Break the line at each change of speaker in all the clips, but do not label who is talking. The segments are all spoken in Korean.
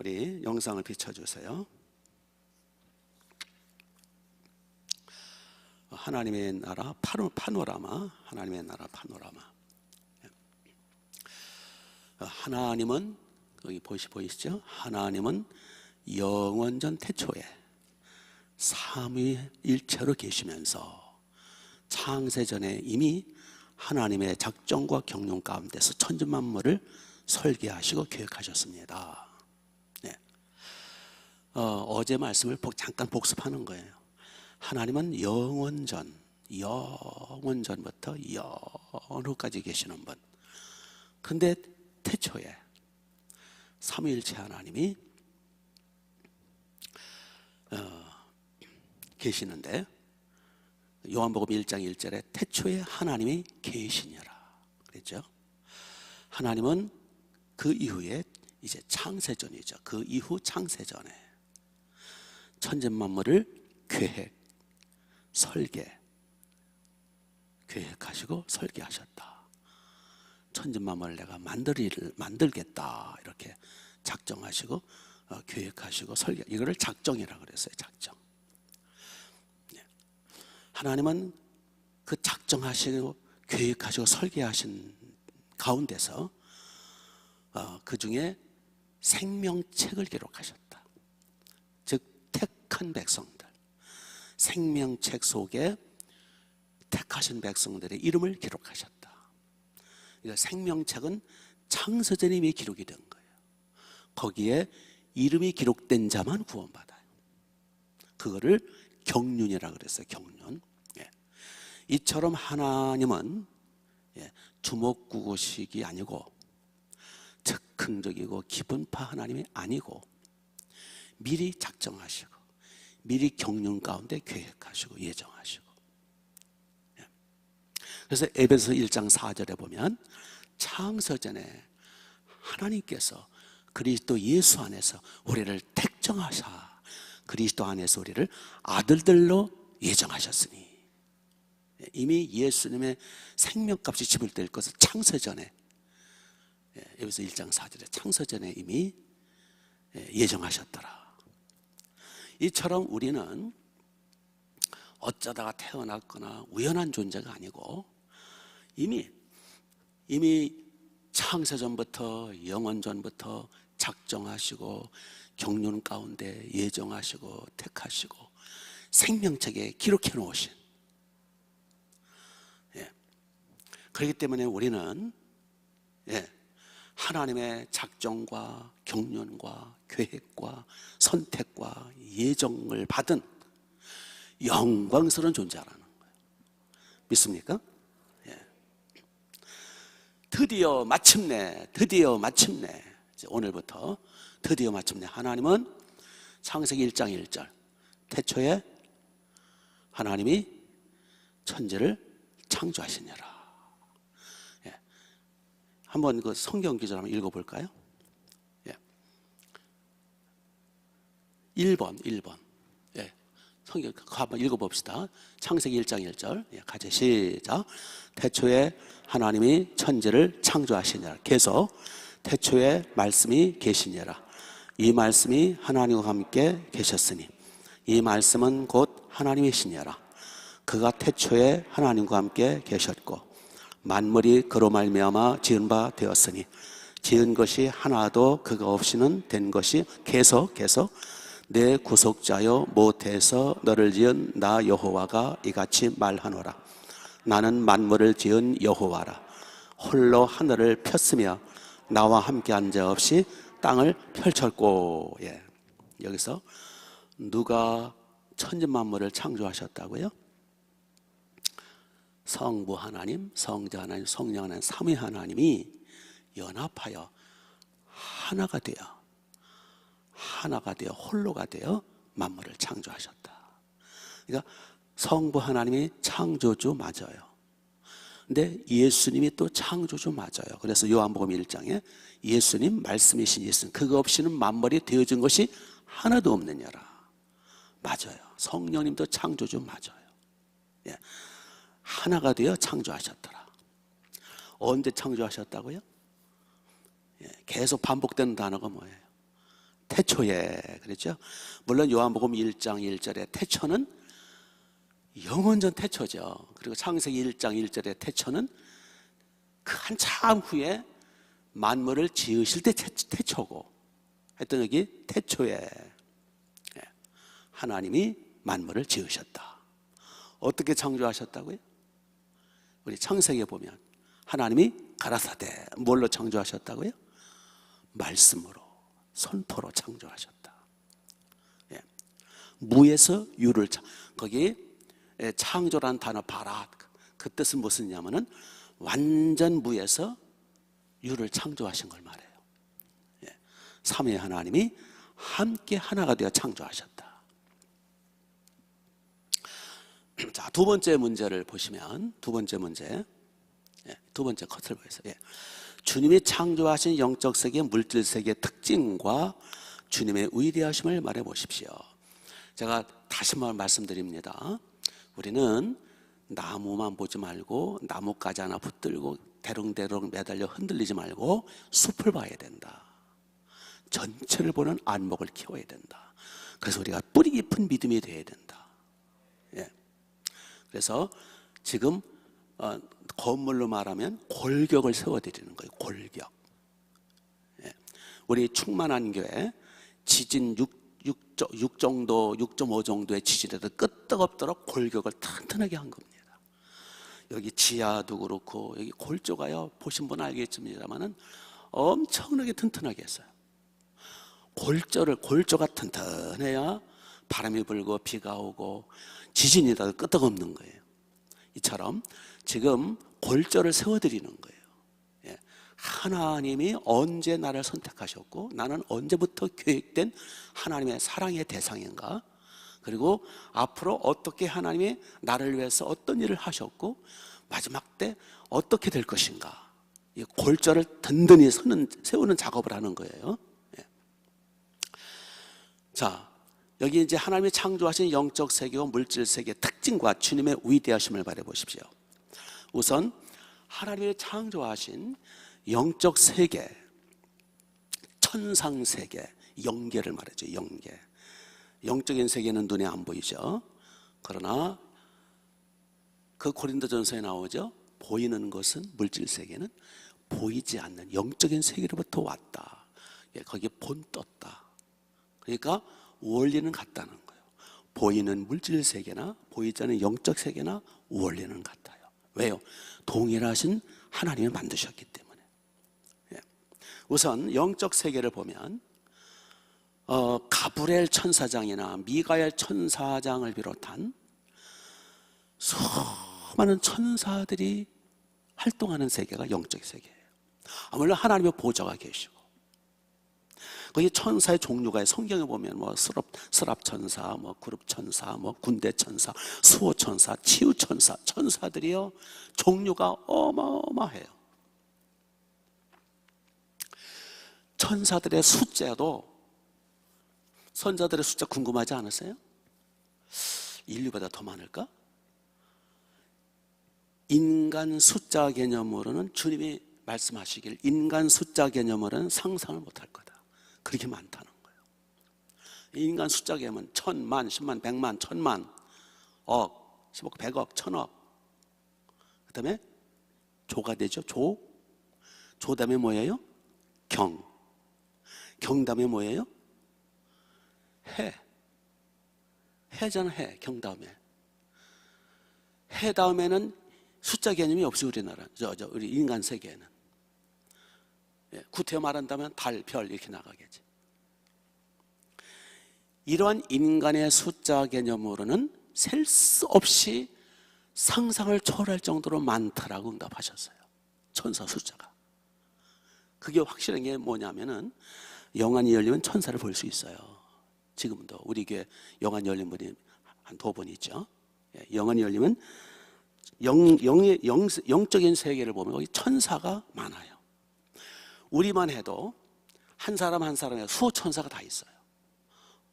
우리 영상을 비춰주세요. 하나님의 나라 파노라마, 하나님의 나라 파노라마. 하나님은 여기 보이시죠? 하나님은 영원전 태초에 삼위일체로 계시면서 창세전에 이미 하나님의 작정과 경륜 가운데서 천지만물을 설계하시고 계획하셨습니다. 네. 어제 말씀을 잠깐 복습하는 거예요. 하나님은 영원전부터 영후까지 계시는 분. 근데 태초에 삼위일체 하나님이 계시는데, 요한복음 1장 1절에 태초에 하나님이 계시니라 그랬죠. 하나님은 그 이후에 이제 창세전이죠. 그 이후 창세전에 천지만물을 계획하시고 설계하셨다. 천지만물을 내가 만들겠다 이렇게 작정하시고 계획하시고 설계, 이거를 작정이라고 그랬어요. 작정. 하나님은 그 작정하시고 계획하시고 설계하신 가운데서 그 중에 생명책을 기록하셨다. 즉 택한 백성들, 생명책 속에 택하신 백성들의 이름을 기록하셨다. 그러니까 생명책은 창세전에 이미 기록이 된 거예요. 거기에 이름이 기록된 자만 구원받아요. 그거를 경륜이라고 그랬어요. 경륜. 이처럼 하나님은 주먹구구식이 아니고 즉흥적이고 기분파 하나님이 아니고 미리 작정하시고 미리 경륜 가운데 계획하시고 예정하시고. 그래서 에베소 1장 4절에 보면 창세전에 하나님께서 그리스도 예수 안에서 우리를 택정하사 그리스도 안에서 우리를 아들들로 예정하셨으니, 이미 예수님의 생명값이 지불될 것을 창세전에, 에베소 1장 4절에 창세전에 이미 예정하셨더라. 이처럼 우리는 어쩌다가 태어났거나 우연한 존재가 아니고 이미 창세전부터 영원전부터 작정하시고 경륜 가운데 예정하시고 택하시고 생명책에 기록해 놓으신, 그렇기 때문에 우리는 하나님의 작정과 경륜과 계획과 선택과 예정을 받은 영광스러운 존재라는 거예요. 믿습니까? 드디어 마침내 오늘부터 드디어 마침내 하나님은 창세기 1장 1절 태초에 하나님이 천지를 창조하시니라. 한번 그 성경 기절 한번 읽어볼까요? 1번 성경 한번 읽어봅시다. 창세기 1장 1절 같이 시작. 태초에 하나님이 천지를 창조하시니라. 계속 태초에 말씀이 계시니라. 이 말씀이 하나님과 함께 계셨으니 이 말씀은 곧 하나님이시니라. 그가 태초에 하나님과 함께 계셨고 만물이 그로 말미암아 지은 바 되었으니 지은 것이 하나도 그가 없이는 된 것이 계속 내 구속자여 못해서 너를 지은 나 여호와가 이같이 말하노라. 나는 만물을 지은 여호와라. 홀로 하늘을 폈으며 나와 함께한 자 없이 땅을 펼쳤고. 여기서 누가 천지만물을 창조하셨다고요? 성부 하나님, 성자 하나님, 성령 하나님, 삼위 하나님이 연합하여 하나가 되어 홀로가 되어 만물을 창조하셨다. 그러니까 성부 하나님이 창조주 맞아요. 근데 예수님이 또 창조주 맞아요. 그래서 요한복음 1장에 예수님 말씀이신 예수님 그거 없이는 만물이 되어진 것이 하나도 없느냐라. 맞아요. 성령님도 창조주 맞아요. 하나가 되어 창조하셨더라. 언제 창조하셨다고요? 계속 반복되는 단어가 뭐예요? 태초에 그랬죠. 물론 요한복음 1장 1절의 태초는 영원전 태초죠. 그리고 창세기 1장 1절의 태초는 그 한참 후에 만물을 지으실 때 태초고, 하여튼 여기 태초에 하나님이 만물을 지으셨다. 어떻게 창조하셨다고요? 우리 창세기에 보면 하나님이 가라사대 뭘로 창조하셨다고요? 말씀으로, 선포로 창조하셨다. 무에서 유를, 거기 창조라는 단어 바라, 그 뜻은 무엇이냐면은 완전 무에서 유를 창조하신 걸 말해요. 삼위 하나님이 함께 하나가 되어 창조하셨다. 자, 두 번째 문제를 보시면, 두 번째 문제, 두 번째 컷을 보세요. 주님이 창조하신 영적 세계, 물질 세계의 특징과 주님의 위대하심을 말해 보십시오. 제가 다시 한번 말씀드립니다. 우리는 나무만 보지 말고 나뭇가지 하나 붙들고 대롱대롱 매달려 흔들리지 말고 숲을 봐야 된다. 전체를 보는 안목을 키워야 된다. 그래서 우리가 뿌리 깊은 믿음이 되어야 된다. 그래서 지금 건물로 말하면 골격을 세워드리는 거예요. 골격. 우리 충만한 교회 지진 6 정도, 6.5 정도의 지진에도 끄떡없도록 골격을 튼튼하게 한 겁니다. 여기 지하도 그렇고 여기 골조가요, 보신 분은 알겠습니다만은 엄청나게 튼튼하게 했어요. 골조가 튼튼해야 바람이 불고 비가 오고 지진이 나도 끄떡없는 거예요. 이처럼 지금 골조를 세워드리는 거예요. 하나님이 언제 나를 선택하셨고 나는 언제부터 계획된 하나님의 사랑의 대상인가, 그리고 앞으로 어떻게 하나님이 나를 위해서 어떤 일을 하셨고 마지막 때 어떻게 될 것인가, 이 골조를 든든히 세우는 작업을 하는 거예요. 자, 여기 이제 하나님이 창조하신 영적 세계와 물질 세계의 특징과 주님의 위대하심을 말해 보십시오. 우선 하나님이 창조하신 영적 세계, 천상 세계, 영계를 말하죠. 영계. 영적인 세계는 눈에 안 보이죠. 그러나 그 고린도전서에 나오죠. 보이는 것은, 물질 세계는 보이지 않는 영적인 세계로부터 왔다. 거기에 본떴다. 그러니까 원리는 같다는 거예요. 보이는 물질 세계나 보이지 않는 영적 세계나 원리는 같아요. 왜요? 동일하신 하나님을 만드셨기 때문에. 우선 영적 세계를 보면 가브리엘 천사장이나 미가엘 천사장을 비롯한 수많은 천사들이 활동하는 세계가 영적 세계예요. 물론 하나님의 보좌가 계시고, 거기 천사의 종류가 성경에 보면 뭐 스랍 천사, 뭐 그룹 천사, 뭐 군대 천사, 수호 천사, 치유 천사, 천사들이요 종류가 어마어마해요. 천사들의 숫자도, 선자들의 숫자 궁금하지 않으세요? 인류보다 더 많을까? 인간 숫자 개념으로는 주님이 말씀하시길 인간 숫자 개념으로는 상상을 못할 거다. 그렇게 많다는 거예요. 인간 숫자 개념은 1000만, 10만, 100만, 1000만, 억, 10억, 100억, 1000억. 그 다음에 조가 되죠. 조 다음에 뭐예요? 경 다음에 뭐예요? 해잖아. 경 다음에. 해 다음에는 숫자 개념이 없어요. 우리나라 우리 인간 세계에는. 구태여 말한다면 달, 별 이렇게 나가겠지. 이러한 인간의 숫자 개념으로는 셀 수 없이 상상을 초월할 정도로 많다라고 응답하셨어요. 천사 숫자가. 그게 확실한 게 뭐냐면은 영안이 열리면 천사를 볼 수 있어요. 지금도 우리 교회 영안이 열린 분이 한 2분 있죠. 영안이 열리면 영적인 세계를 보면 거기 천사가 많아요. 우리만 해도 한 사람 한 사람에 수호 천사가 다 있어요.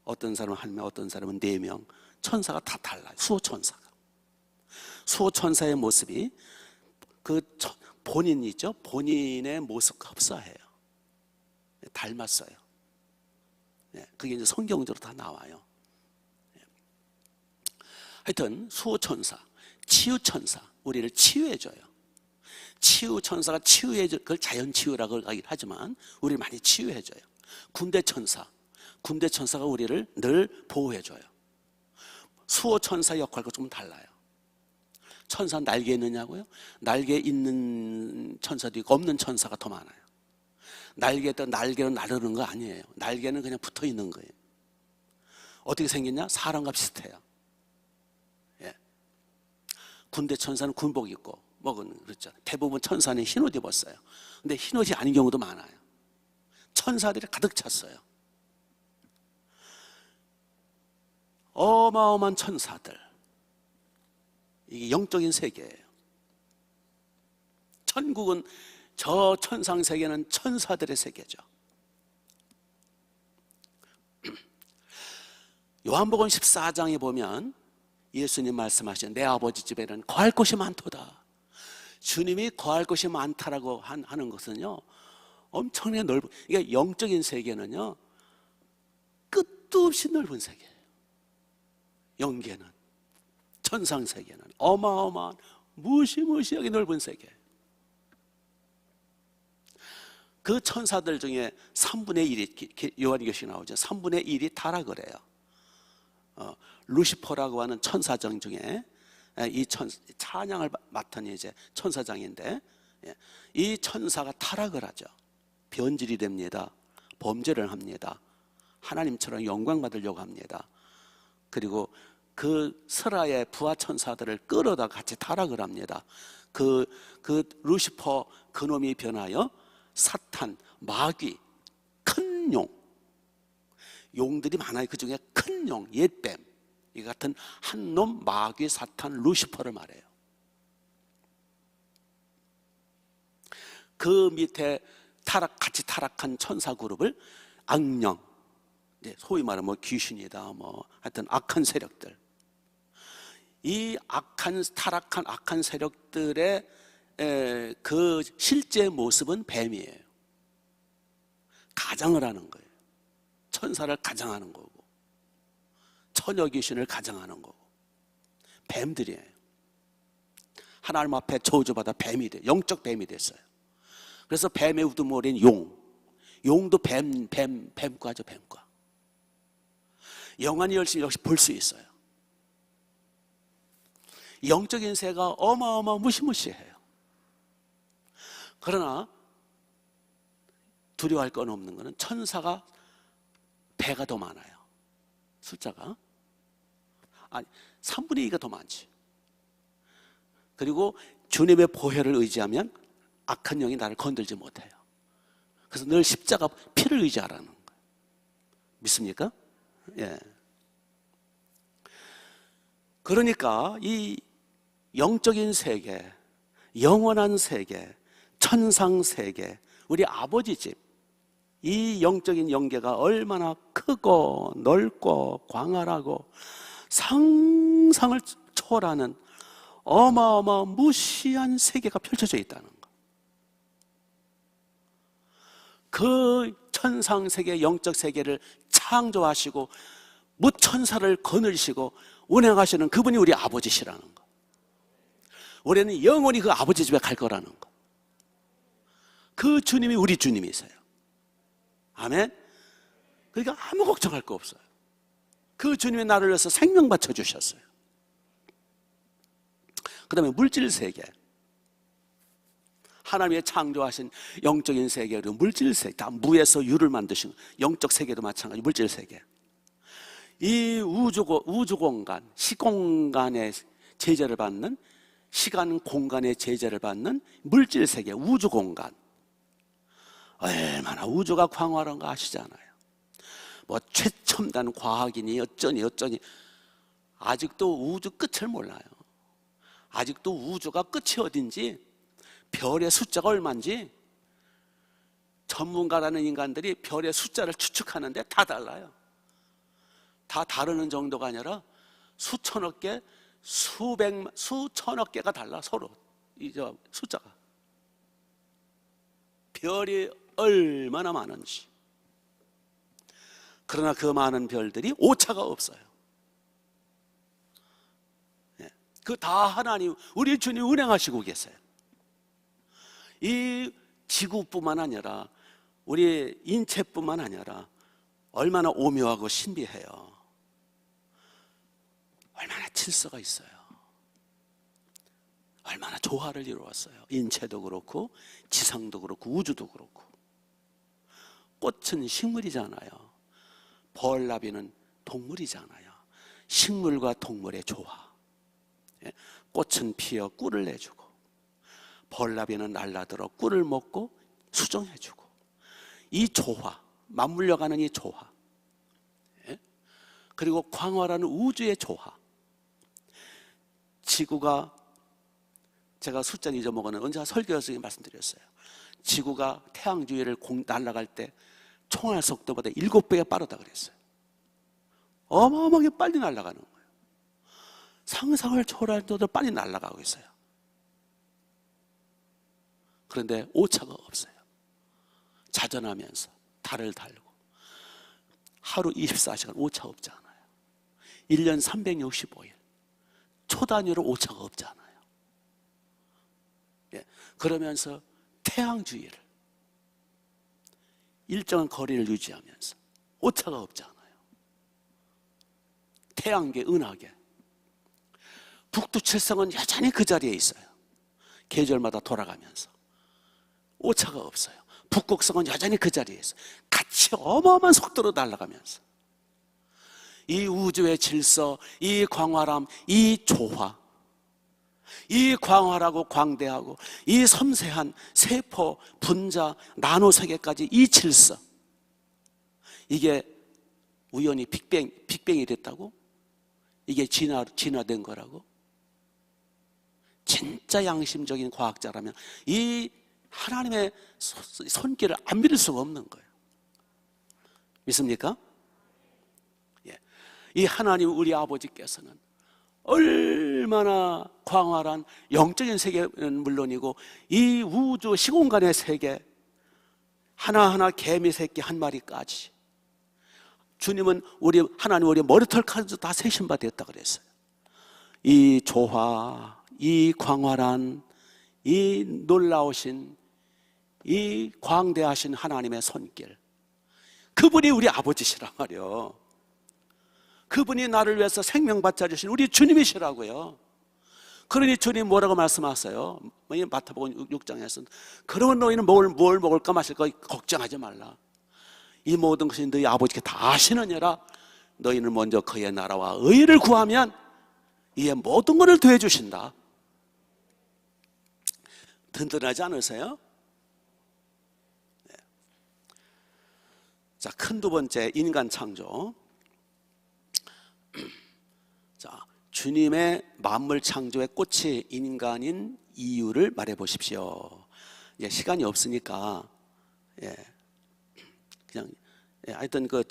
어떤 사람은 1명, 어떤 사람은 4명, 천사가 다 달라요. 수호 천사의 모습이 그 본인 있죠? 본인의 모습과 흡사해요. 닮았어요. 그게 이제 성경적으로 다 나와요. 하여튼 수호천사, 치유천사, 우리를 치유해줘요. 치유천사가 치유해줘, 그걸 자연치유라고 하긴 하지만 우리를 많이 치유해줘요. 군대천사가 우리를 늘 보호해줘요. 수호천사 역할과 좀 달라요. 천사 날개 있느냐고요? 날개 있는 천사도 있고 없는 천사가 더 많아요. 날개로 나르는 거 아니에요. 날개는 그냥 붙어 있는 거예요. 어떻게 생겼냐? 사람과 비슷해요. 군대 천사는 군복 입고 그렇죠. 대부분 천사는 흰옷 입었어요. 근데 흰옷이 아닌 경우도 많아요. 천사들이 가득 찼어요. 어마어마한 천사들. 이게 영적인 세계예요. 천국은, 저 천상 세계는 천사들의 세계죠. 요한복음 14장에 보면 예수님 말씀하신 내 아버지 집에는 거할 곳이 많도다. 주님이 거할 곳이 많다라고 하는 것은요, 엄청나게 넓은, 그러니까 영적인 세계는요, 끝도 없이 넓은 세계예요. 영계는, 천상 세계는 어마어마한 무시무시하게 넓은 세계. 그 천사들 중에 3분의 1이 요한계시록 나오죠. 3분의 1이 타락을 해요. 루시퍼라고 하는 천사장 중에 이 찬양을 맡은 이제 천사장인데, 이 천사가 타락을 하죠. 변질이 됩니다. 범죄를 합니다. 하나님처럼 영광 받으려고 합니다. 그리고 그 설아의 부하 천사들을 끌어다 같이 타락을 합니다. 그 루시퍼 그놈이 변하여 사탄, 마귀, 큰 용들이 많아요. 그 중에 큰 용, 옛뱀, 이 같은 한 놈, 마귀, 사탄, 루시퍼를 말해요. 그 밑에 같이 타락한 천사 그룹을 악령, 소위 말하면 귀신이다, 하여튼 악한 세력들. 이 타락한 악한 세력들의 그 실제 모습은 뱀이에요. 가장을 하는 거예요. 천사를 가장하는 거고, 처녀 귀신을 가장하는 거고, 뱀들이에요. 하나님 앞에 저주받아 뱀이 돼, 영적 뱀이 됐어요. 그래서 뱀의 우두머리인 용도 뱀과죠, 뱀과. 영안이 열심히 역시 볼 수 있어요. 영적인 세가 무시무시해요. 그러나 두려워할 건 없는 것은 천사가 배가 더 많아요. 숫자가 3분의 2가 더 많지. 그리고 주님의 보혈을 의지하면 악한 영이 나를 건들지 못해요. 그래서 늘 십자가 피를 의지하라는 거예요. 믿습니까? 예. 그러니까 이 영적인 세계, 영원한 세계, 천상 세계, 우리 아버지 집, 이 영적인 영계가 얼마나 크고 넓고 광활하고 상상을 초월하는 무시한 세계가 펼쳐져 있다는 것. 그 천상 세계, 영적 세계를 창조하시고 무천사를 거느리시고 운행하시는 그분이 우리 아버지시라는 것. 우리는 영원히 그 아버지 집에 갈 거라는 것. 그 주님이 우리 주님이세요. 아멘. 그러니까 아무 걱정할 거 없어요. 그 주님이 나를 위해서 생명 바쳐 주셨어요. 그 다음에 물질 세계, 하나님의 창조하신 영적인 세계, 그리고 물질 세계, 다 무에서 유를 만드신 영적 세계도 마찬가지. 물질 세계, 이 우주 공간, 시공간의 제재를 받는, 시간 공간의 제재를 받는 물질 세계, 우주 공간, 얼마나 우주가 광활한가 아시잖아요. 최첨단 과학이니 어쩌니 아직도 우주 끝을 몰라요. 아직도 우주가 끝이 어딘지, 별의 숫자가 얼마인지, 전문가라는 인간들이 별의 숫자를 추측하는데 다 달라요. 다 다르는 정도가 아니라 수천억 개, 수천억 개가 달라, 서로. 숫자가. 별이 얼마나 많은지. 그러나 그 많은 별들이 오차가 없어요. 그 다 하나님, 우리 주님 운행하시고 계세요. 이 지구뿐만 아니라 우리 인체뿐만 아니라 얼마나 오묘하고 신비해요. 얼마나 질서가 있어요. 얼마나 조화를 이루었어요. 인체도 그렇고 지상도 그렇고 우주도 그렇고. 꽃은 식물이잖아요. 벌나비는 동물이잖아요. 식물과 동물의 조화. 꽃은 피어 꿀을 내주고, 벌나비는 날라들어 꿀을 먹고 수정해주고, 이 조화, 맞물려가는 이 조화, 그리고 광활한 우주의 조화. 지구가, 제가 숫자 잊어먹었는데 언제 설교에서 말씀드렸어요. 지구가 태양 주위를 날아갈 때 총알 속도보다 7배가 빠르다 그랬어요. 어마어마하게 빨리 날아가는 거예요. 상상을 초월할 정도로 빨리 날아가고 있어요. 그런데 오차가 없어요. 자전하면서 달을 달고 하루 24시간 오차 없지 않아요. 1년 365일 초 단위로 오차가 없잖아요. 그러면서 태양 주위를 일정한 거리를 유지하면서 오차가 없잖아요. 태양계, 은하계, 북두칠성은 여전히 그 자리에 있어요. 계절마다 돌아가면서 오차가 없어요. 북극성은 여전히 그 자리에 있어요. 같이 어마어마한 속도로 날아가면서 이 우주의 질서, 이 광활함, 이 조화, 이 광활하고 광대하고 이 섬세한 세포, 분자, 나노세계까지 이 질서, 이게 우연히 빅뱅이 됐다고? 이게 진화된 거라고? 진짜 양심적인 과학자라면 이 하나님의 손길을 안 믿을 수가 없는 거예요. 믿습니까? 이 하나님 우리 아버지께서는 얼마나 광활한 영적인 세계는 물론이고 이 우주 시공간의 세계 하나하나 개미 새끼 한 마리까지 주님은 하나님 우리 머리털까지도 다 세신 바 됐다 그랬어요. 이 조화, 이 광활한, 이 놀라우신, 이 광대하신 하나님의 손길, 그분이 우리 아버지시란 말이요. 그분이 나를 위해서 생명 받자 주신 우리 주님이시라고요. 그러니 주님 뭐라고 말씀하세요? 마태복음 6장에서 그러면 너희는 뭘 먹을까 마실까 걱정하지 말라. 이 모든 것이 너희 아버지께 다 아시느니라. 너희는 먼저 그의 나라와 의를 구하면 이에 모든 것을 더해 주신다. 든든하지 않으세요? 네. 자, 큰 두 번째 인간 창조. 자, 주님의 만물 창조의 꽃이 인간인 이유를 말해 보십시오. 시간이 없으니까 그냥 하여튼 그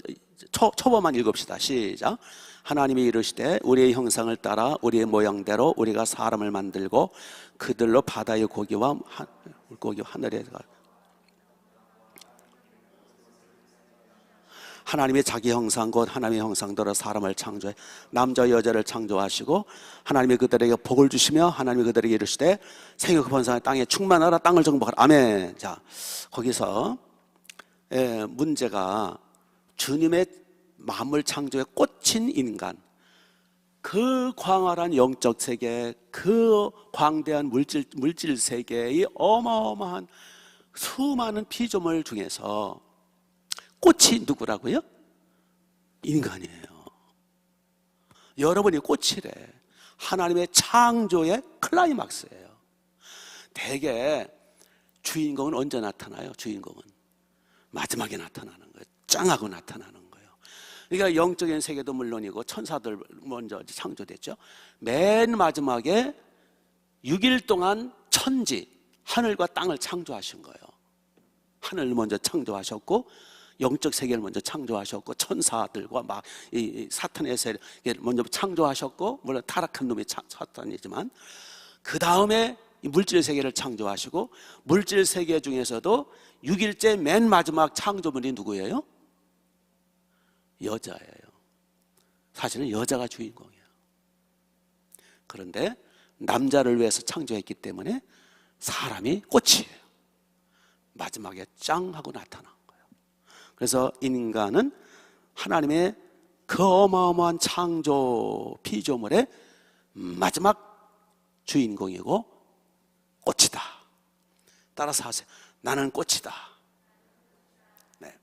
초보만 읽읍시다. 시작. 하나님이 이르시되 우리의 형상을 따라 우리의 모양대로 우리가 사람을 만들고 그들로 바다의 고기와 물고기 하늘에 하나님의 자기 형상 곧 하나님의 형상대로 사람을 창조해 남자 여자를 창조하시고 하나님이 그들에게 복을 주시며 하나님이 그들에게 이르시되 생육하 번성하여 땅에 충만하라 땅을 정복하라. 아멘. 자, 거기서 문제가 주님의 만물 창조의 꽃인 인간, 그 광활한 영적 세계, 그 광대한 물질 세계의 어마어마한 수많은 피조물 중에서 꽃이 누구라고요? 인간이에요. 여러분이 꽃이래. 하나님의 창조의 클라이막스예요. 대개 주인공은 언제 나타나요? 주인공은 마지막에 나타나는 거예요. 짱하고 나타나는 거예요. 그러니까 영적인 세계도 물론이고 천사들 먼저 창조됐죠. 맨 마지막에 6일 동안 천지, 하늘과 땅을 창조하신 거예요. 하늘을 먼저 창조하셨고 영적 세계를 먼저 창조하셨고 천사들과 막 이 사탄의 세를 먼저 창조하셨고, 물론 타락한 놈이 사탄이지만 그 다음에 물질 세계를 창조하시고, 물질 세계 중에서도 6일째 맨 마지막 창조물이 누구예요? 여자예요. 사실은 여자가 주인공이에요. 그런데 남자를 위해서 창조했기 때문에 사람이 꽃이에요. 마지막에 짱 하고 나타난 거예요. 그래서 인간은 하나님의 그 어마어마한 창조 피조물의 마지막 주인공이고 꽃이다. 따라서 하세요. 나는 꽃이다. 네.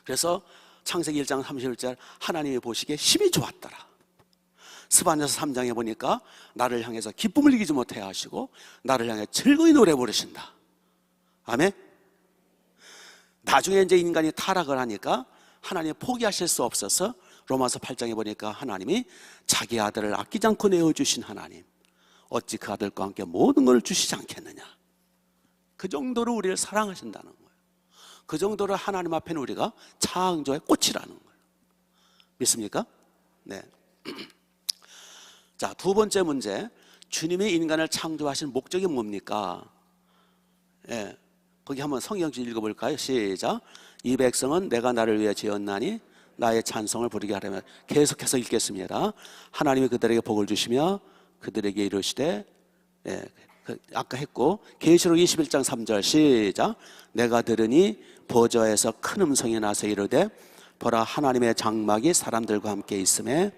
그래서 창세기 1장 31절 하나님이 보시기에 힘이 좋았더라. 스바냐서 3장에 보니까 나를 향해서 기쁨을 이기지 못해 하시고 나를 향해 즐거이 노래 부르신다. 아멘. 나중에 이제 인간이 타락을 하니까 하나님이 포기하실 수 없어서 로마서 8장에 보니까 하나님이 자기 아들을 아끼지 않고 내어주신 하나님, 어찌 그 아들과 함께 모든 걸 주시지 않겠느냐. 그 정도로 우리를 사랑하신다는 거예요. 그 정도로 하나님 앞에는 우리가 창조의 꽃이라는 거예요. 믿습니까? 네. 자, 두 번째 문제. 주님이 인간을 창조하신 목적이 뭡니까? 예, 거기 한번 성경 좀 읽어볼까요? 시작. 이 백성은 내가 나를 위해 지었나니 나의 찬송을 부르게 하려면. 계속해서 읽겠습니다. 하나님이 그들에게 복을 주시며 그들에게 이르시되, 예, 아까 했고, 계시록 21장 3절 시작. 내가 들으니 보좌에서 큰 음성이 나서 이르되 보라 하나님의 장막이 사람들과 함께 있음에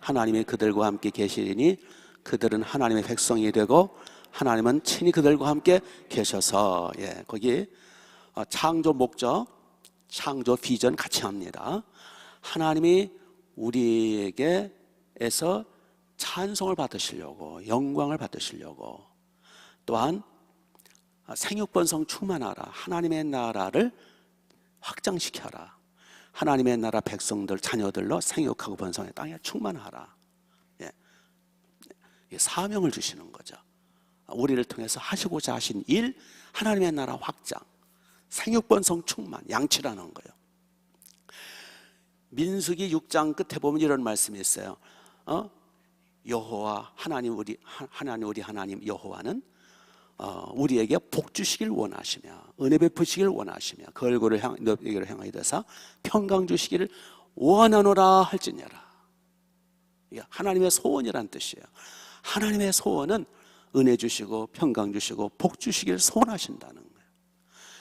하나님이 그들과 함께 계시리니 그들은 하나님의 백성이 되고 하나님은 친히 그들과 함께 계셔서. 예, 거기 창조 목적, 창조 비전 같이 합니다. 하나님이 우리에게서 찬송을 받으시려고, 영광을 받으시려고, 또한 생육번성 충만하라, 하나님의 나라를 확장시켜라, 하나님의 나라 백성들, 자녀들로 생육하고 번성해 땅에 충만하라. 예. 사명을 주시는 거죠. 우리를 통해서 하시고자 하신 일, 하나님의 나라 확장, 생육번성 충만, 양치라는 거예요. 민수기 6장 끝에 보면 이런 말씀이 있어요. 여호와 하나님, 우리 하나님 여호와는 우리에게 복 주시길 원하시며 은혜 베푸시길 원하시며 그 얼굴을 너희에게로 향하여 되사 평강 주시기를 원하노라 할지니라. 이게 하나님의 소원이란 뜻이에요. 하나님의 소원은 은혜 주시고 평강 주시고 복 주시기를 소원하신다는 거예요.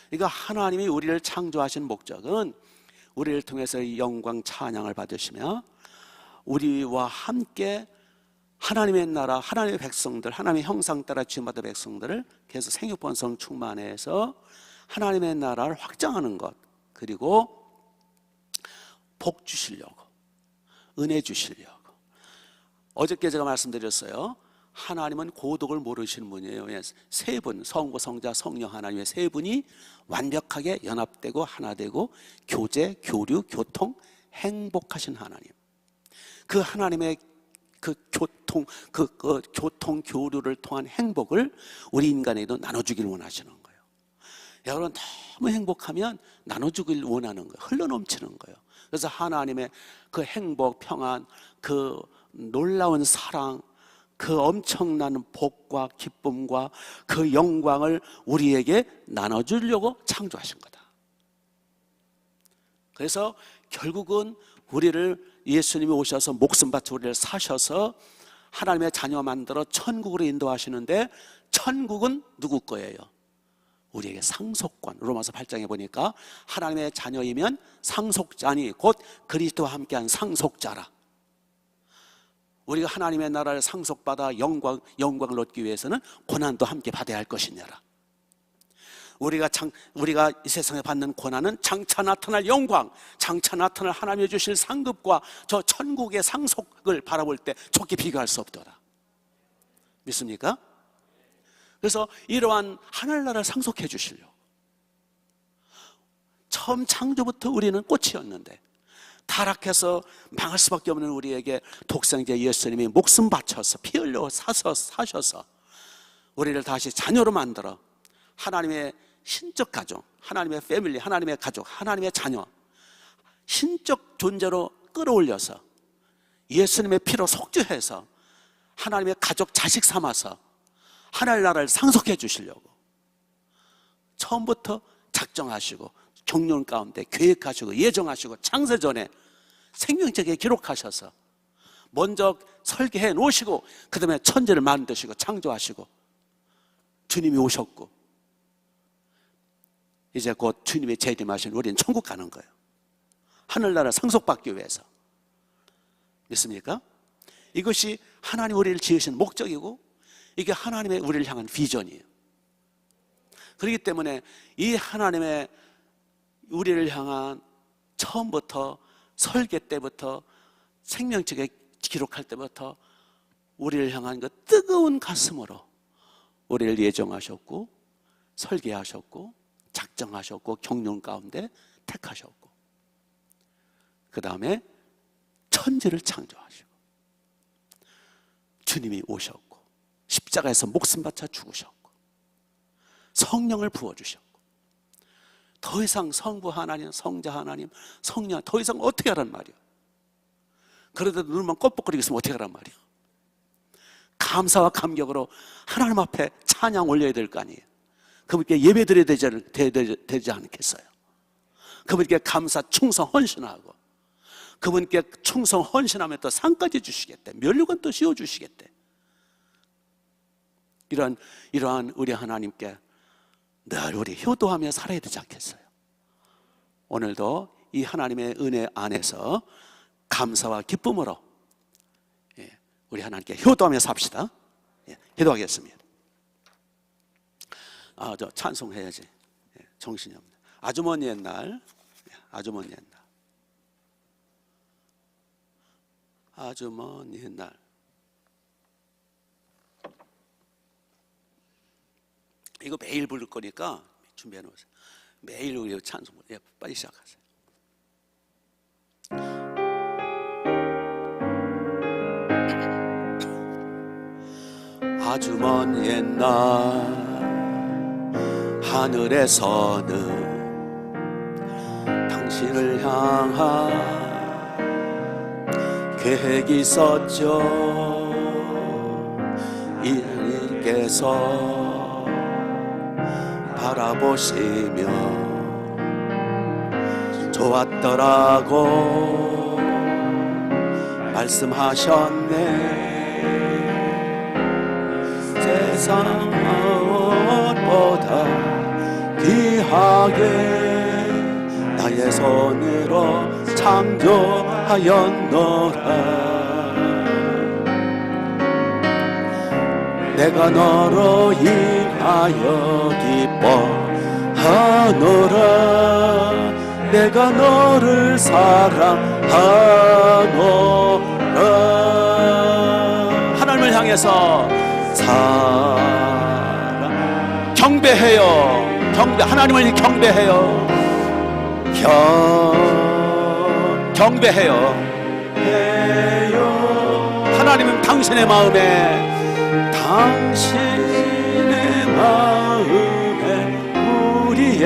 그러니까 하나님이 우리를 창조하신 목적은 우리를 통해서 영광 찬양을 받으시며 우리와 함께 하나님의 나라, 하나님의 백성들, 하나님의 형상 따라 지음받은 백성들을 계속 생육번성 충만해서 하나님의 나라를 확장하는 것, 그리고 복 주시려고, 은혜 주시려고. 어저께 제가 말씀드렸어요. 하나님은 고독을 모르시는 분이에요. 세 분, 성부, 성자, 성령 하나님의 세 분이 완벽하게 연합되고 하나 되고 교제, 교류, 교통, 행복하신 하나님. 그 하나님의 그 교통, 교류를 통한 행복을 우리 인간에게도 나눠주길 원하시는 거예요. 여러분, 너무 행복하면 나눠주길 원하는 거예요. 흘러넘치는 거예요. 그래서 하나님의 그 행복, 평안, 그 놀라운 사랑, 그 엄청난 복과 기쁨과 그 영광을 우리에게 나눠주려고 창조하신 거다. 그래서 결국은 우리를 예수님이 오셔서 목숨 바쳐 우리를 사셔서 하나님의 자녀 만들어 천국으로 인도하시는데, 천국은 누구 거예요? 우리에게 상속권. 로마서 8장에 보니까 하나님의 자녀이면 상속자니 곧 그리스도와 함께한 상속자라. 우리가 하나님의 나라를 상속받아 영광을 얻기 위해서는 고난도 함께 받아야 할 것이냐라. 우리가 이 세상에 받는 고난은 장차 나타날 영광, 장차 나타날 하나님이 주실 상급과 저 천국의 상속을 바라볼 때 좋게 비교할 수 없더라. 믿습니까? 그래서 이러한 하늘나라를 상속해 주시려고. 처음 창조부터 우리는 꽃이었는데 타락해서 망할 수밖에 없는 우리에게 독생자 예수님이 목숨 바쳐서 피 흘려 사셔서 우리를 다시 자녀로 만들어 하나님의 신적 가족, 하나님의 패밀리, 하나님의 가족, 하나님의 자녀, 신적 존재로 끌어올려서 예수님의 피로 속죄해서 하나님의 가족, 자식 삼아서 하늘나라를 상속해 주시려고 처음부터 작정하시고 경륜 가운데 계획하시고 예정하시고 창세전에 생명책에 기록하셔서 먼저 설계해 놓으시고 그 다음에 천지를 만드시고 창조하시고 주님이 오셨고 이제 곧 주님의 재림하신 우리는 천국 가는 거예요. 하늘나라 상속받기 위해서. 믿습니까? 이것이 하나님 우리를 지으신 목적이고 이게 하나님의 우리를 향한 비전이에요. 그렇기 때문에 이 하나님의 우리를 향한 처음부터 설계 때부터 생명책에 기록할 때부터 우리를 향한 그 뜨거운 가슴으로 우리를 예정하셨고 설계하셨고 작정하셨고 경륜 가운데 택하셨고 그 다음에 천지를 창조하시고 주님이 오셨고 십자가에서 목숨 바쳐 죽으셨고 성령을 부어주셨고 더 이상 성부 하나님, 성자 하나님, 성령 더 이상 어떻게 하란 말이야. 그러다 눈만 껌뻑거리고 있으면 어떻게 하란 말이야. 감사와 감격으로 하나님 앞에 찬양 올려야 될 거 아니에요. 그분께 예배 드려야 되지 않겠어요. 그분께 감사, 충성, 헌신하고 그분께 충성, 헌신하면 또 상까지 주시겠대. 면류관 또 씌워주시겠대. 이러한 우리 하나님께 늘 우리 효도하며 살아야 되지 않겠어요. 오늘도 이 하나님의 은혜 안에서 감사와 기쁨으로 우리 하나님께 효도하며 삽시다. 기도하겠습니다. 저 찬송해야지. 정신이 없네. 아주 먼 옛날, 아주 먼 옛날, 아주 먼 옛날. 이거 매일 부를 거니까 준비해 놓으세요. 매일 우리 찬송 빨리 시작하세요. 아주 먼 옛날 하늘에서는 당신을 향한 계획이 있었죠. 이님께서 바라보시며 좋았더라고 말씀하셨네. 세상 무엇보다 귀하게 나의 손으로 창조하였노라. 내가 너로 인하여 기뻐하노라. 내가 너를 사랑하노라. 하나님을 향해서 사랑 경배해요. 하나님을 경배해요. 경배해요. 하나님은 당신의 마음에 우리의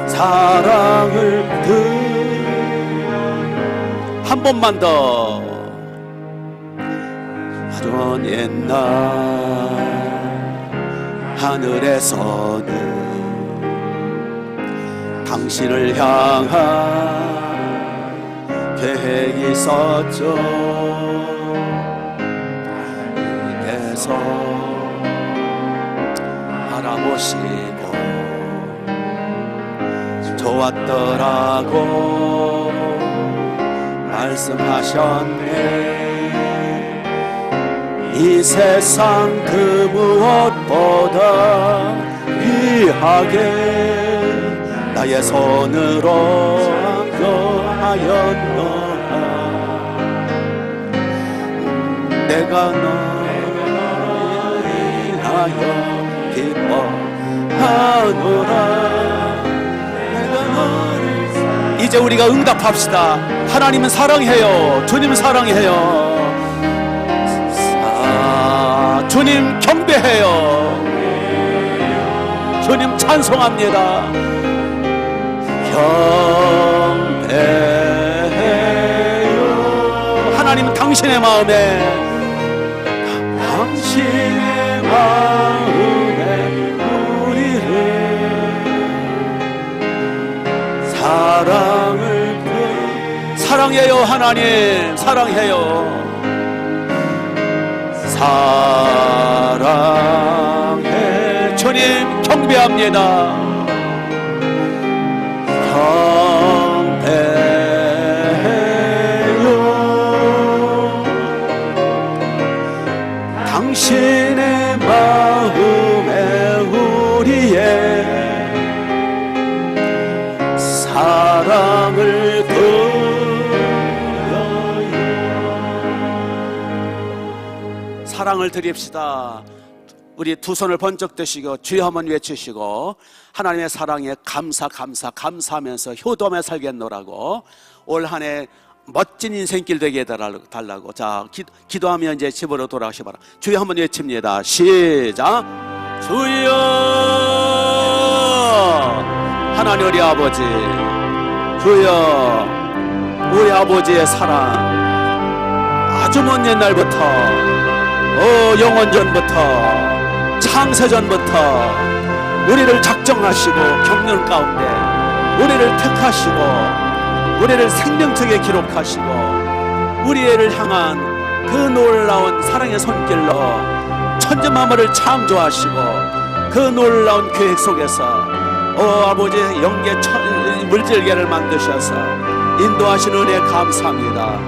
사랑을 한 번만 더. 아주 먼 옛날 하늘에서는 당신을 향한 계획이 있었죠. 이께서 바라보시고 좋았더라고 말씀하셨네. 이 세상 그 무엇보다 귀하게 나의 손으로 창조하였노라. 내가 너를 인하여 기뻐하노라. 내가 너를 이제 우리가 응답합시다. 하나님은 사랑해요. 주님은 사랑해요. 주님 경배해요. 주님 찬송합니다. 경배해요. 하나님은 당신의 마음에 우리를 사랑해요 하나님, 사랑해요. 사랑해 주님, 경배합니다. 경배해요. 당신의 마음에 우리의 사랑을 사랑을 드립시다. 우리 두 손을 번쩍 드시고 주여 한번 외치시고 하나님의 사랑에 감사하면서 효도하며 살겠노라고 올 한 해 멋진 인생길 되게 해달라고. 자, 기도하며 이제 집으로 돌아가시 바랍니다. 주여 한번 외칩니다. 시작. 주여. 하나님 우리 아버지, 주여, 우리 아버지의 사랑 아주 먼 옛날부터 영원전부터 창세전부터 우리를 작정하시고 경륜 가운데 우리를 택하시고 우리를 생명책에 기록하시고 우리를 향한 그 놀라운 사랑의 손길로 천지만물을 창조하시고 그 놀라운 계획 속에서 아버지 영계 물질계를 만드셔서 인도하신 은혜 감사합니다.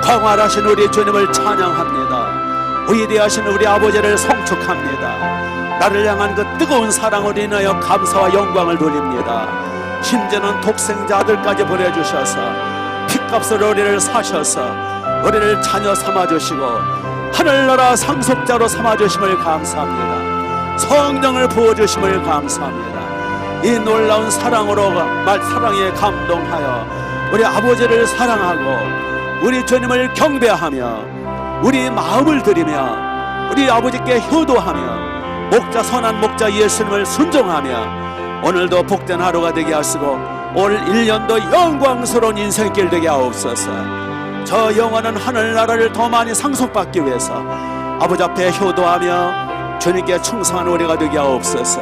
광활하신 우리 주님을 찬양합니다. 위대하신 우리 아버지를 송축합니다. 나를 향한 그 뜨거운 사랑을 인하여 감사와 영광을 돌립니다. 심지어는 독생자 아들까지 보내주셔서 핏값을 우리를 사셔서 우리를 자녀 삼아주시고 하늘나라 상속자로 삼아주심을 감사합니다. 성령을 부어주심을 감사합니다. 이 놀라운 사랑으로 사랑에 감동하여 우리 아버지를 사랑하고 우리 주님을 경배하며 우리 마음을 드리며 우리 아버지께 효도하며 선한 목자 예수님을 순종하며 오늘도 복된 하루가 되게 하시고 올 1년도 영광스러운 인생길 되게 하옵소서. 저 영원한 하늘나라를 더 많이 상속받기 위해서 아버지 앞에 효도하며 주님께 충성한 우리가 되게 하옵소서.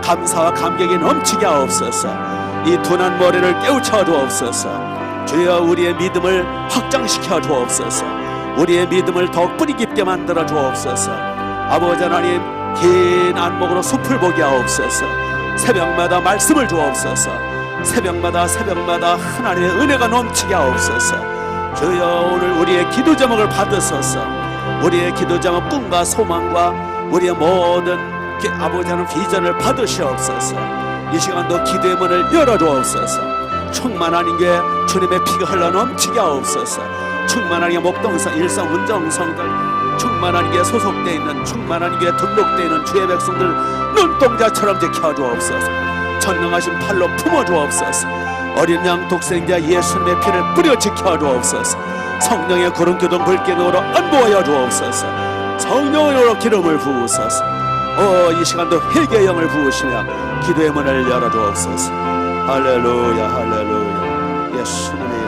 감사와 감격이 넘치게 하옵소서. 이 둔한 머리를 깨우쳐 주옵소서. 주여 우리의 믿음을 확장시켜 주옵소서. 우리의 믿음을 더욱 뿌리 깊게 만들어 주옵소서. 아버지 하나님, 긴 안목으로 숲을 보게 하옵소서. 새벽마다 말씀을 주옵소서. 새벽마다 하나님의 은혜가 넘치게 하옵소서. 주여 오늘 우리의 기도 제목을 받으소서. 우리의 기도 제목 꿈과 소망과 우리의 모든 아버지 하나님 비전을 받으시옵소서. 이 시간도 기도의 문을 열어주옵소서. 충만한 인교에 주님의 피가 흘러넘치게 하옵소서. 충만한 인교에 목동성, 일성, 운정성들 충만한 인교에 소속되어 있는 충만한 인교에 등록되어 있는 주의 백성들 눈동자처럼 지켜주옵소서. 전능하신 팔로 품어주옵소서. 어린 양 독생자 예수님의 피를 뿌려 지켜주옵소서. 성령의 구름기둥 불기둥으로 안보하여 주옵소서. 성령으로 기름을 부으소서. 이 시간도 회개의 영을 부으시며 기도의 문을 열어주옵소서. 할렐루야 할렐루야. 예수님의